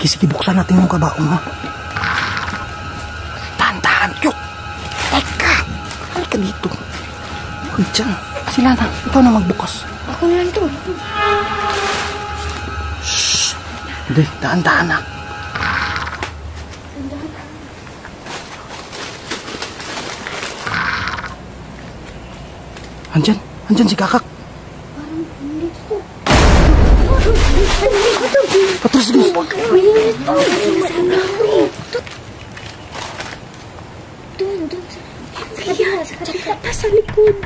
Sige, buksan natin yung kabaong, ha? Tahan-tahan, Kyok! Teka! Halika dito. Huwag dyan. Sila na, ikaw na magbukas. Ako na lang to. Shhh! Hindi, tahan-tahan na. Andyan si Kakak. Parang hindi to. Patras, guys. Huwag kayo mainit to. Doon. Sa kabila, sa likod.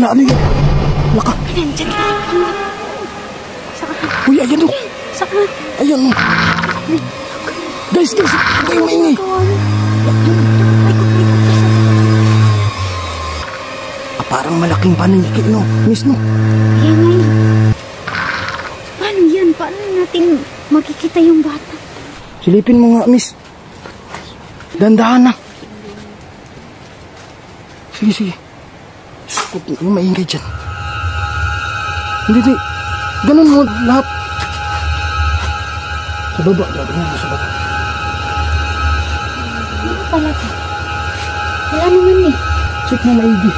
Ano yun? Laka. Nandiyan na. Uy, ayan o. Saan? Ayan o. Guys, huwag kayong maingay. Parang malaking paniki, no? Miss, no? Yan. Paano yan? Paano natin makikita yung bata? Silipin mo nga, miss. Dandahan na. Sige. Huwag yung maingay dyan. Hindi. Ganun mo lahat. Sa baba. Gagawin mo sa baba. Ano pala to? Wala naman eh. Check mo maigi.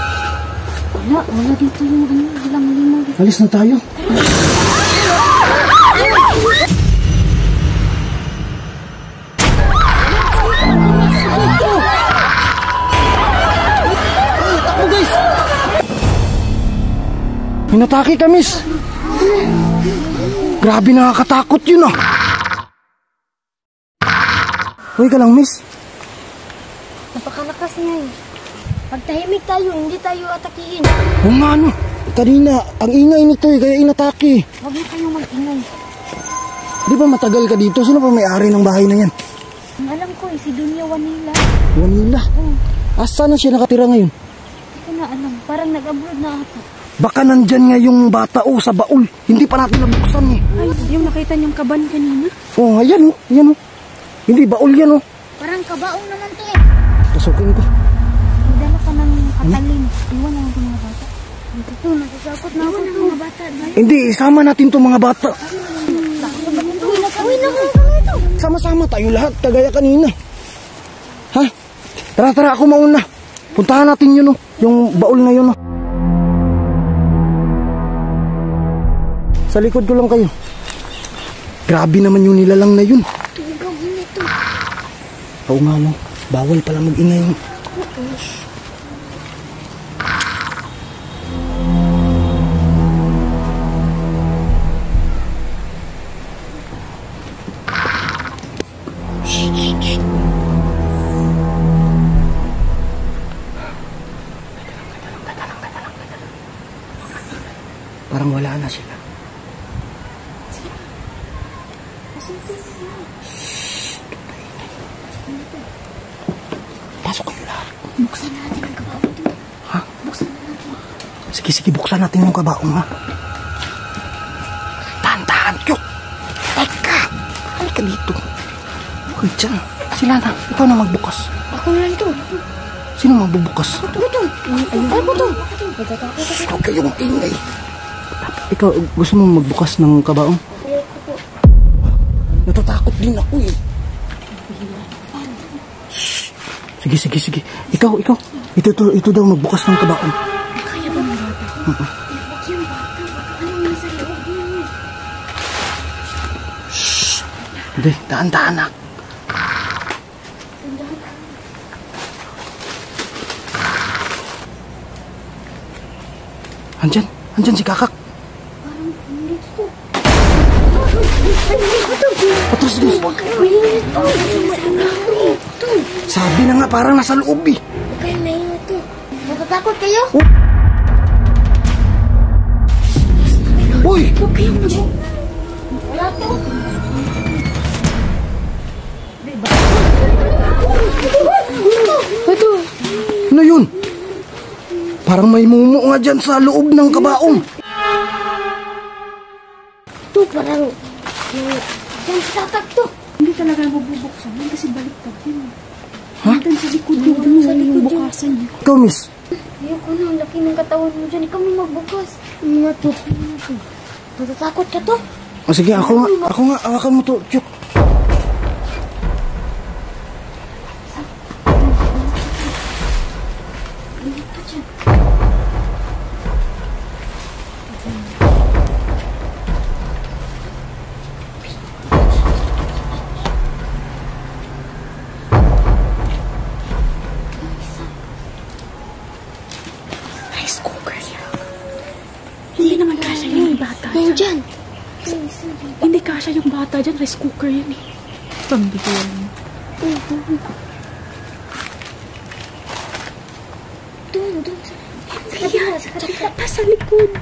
Wala dito yung walang limaw dito. Alis na tayo. Takbo, guys. Hinatake ka, miss. Grabe, nakakatakot yun, ah. Uy ka lang, miss. Napakalakas niya eh. Pag tahimik tayo, hindi tayo atakihin. Oo nga, no. Kanina, ang ingay nito eh, kaya inatake. Huwag mo kayong mag-ingay. Di ba matagal ka dito? Sino pa may-ari ng bahay na yan? Ang alam ko eh, si Dunya Wanila. Wanila? Asa na siya nakatira ngayon? Hindi ko na alam. Parang nag-abroad na ata. Baka nandyan nga yung bata sa baul. Hindi pa natin nabuksan eh. Ay, yung nakita niyong kaban kanina? Oh, ayan oh. Hindi, baul yan oh. Parang kabaong naman to eh. Pasukin ko. Nagdala ka ng katalin. Iwan naman itong mga bata. Ito, nagkakot na ako ng mga bata. Hindi, isama natin itong mga bata. Uy, nakakama ito. Sama-sama tayo lahat, kagaya kanina. Ha? Tara, ako mauna. Puntahan natin yun oh. Yung baul na yun oh. Sa likod ko lang kayo. Grabe naman yung nilalang na yun. Gawin ito. Oo nga no, bawal pala mag-ingay. Parang wala na sila. Pasok kayo lahat. Buksan natin ang kabaong dito. Ha? Buksan natin. Sige, buksan natin yung kabaong, ha? Tahan-tahan, Kyok! Teka! Halika dito. Huwag dyan. Sila na, ikaw na magbukas. Ako na lang to. Sino magbubukas? Ito. Ay, ito. Huwag kayong ingay. Ikaw, gusto mo magbukas ng kabaong? Ayoko po. Natatakot din ako eh. Sige. Ikaw. Ito daw magbukas ng kabaong. Kaya ba mga bata? Yung bata. Anong nasa loob niya? Shhh! Hindi, tahan-tahan na. Andyan si Kakak. Parang hindi to. Patras, guys. Huwag kayo mainit to. Sabi na nga, parang nasa loob eh. Huwag kayo mainit to. Natatakot kayo? Uy! Huwag kayo mag- Wala to. Ito. Ano yun? Parang may mumu nga dyan sa loob ng kabaong. Ito parang... Yan sa tatak to. Hindi talaga bubuksan yan kasi baliktad yun. Ha? Hanggang sa likod mo, dun sa likod yung bukasan niya. Ikaw, miss. Ayoko na, ang laki ng katawan mo dyan. Ikaw may magbukas. Nga to. Natatakot ka to? O sige, ako nga, hawakan mo to, Chuk. Rice cooker yan. Hindi naman kasya yung bata dyan. Dyan. Hindi kasya yung bata dyan. Rice cooker yan eh. Pambito yan. Doon. Sa kabila. Sa likod.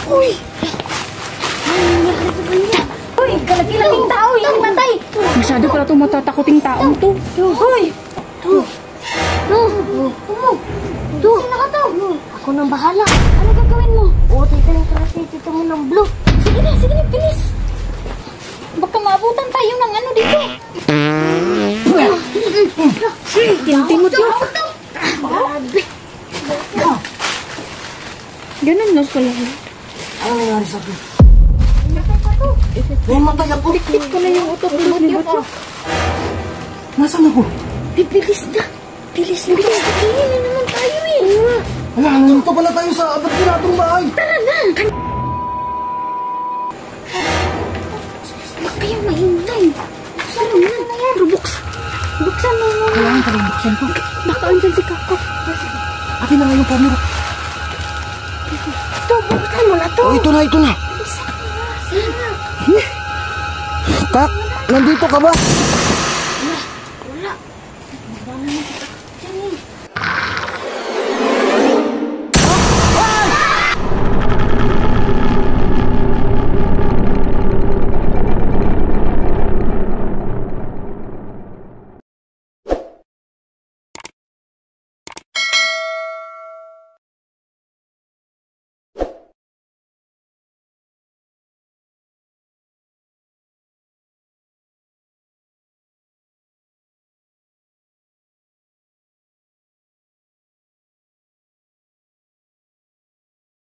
Uy! Uy! Kalaki-laking tao yung matay! Masyado pala itong matatakoting taong to. Uy! Sino ka to? Ako nang bahala. Ano gagawin mo? Utay ka ng krasitito mo ng blue. Sige na, bilis! Baka maabutan tayo ng ano dito. Tintimot yun. Grabe. Ganun na pala. Ano nangyari sa akin? Namatay ako. Tiktik ko na yung utot-utot niyo. Nasaan ako? Bilis na. Bilis na. Tingin na naman tayo eh. Wala, nandito pala tayo sa abad pinatong bahay. Tara na. Huwag kayong mahintay. Buksan mo na yan. Buksan mo muna. Kailangan ka rin buksan ko. Baka andyan si Kako. Akin na nga yung camera. Ito, buksan mo na to. Oh, ito na. Sana. Kak, nandito ka ba?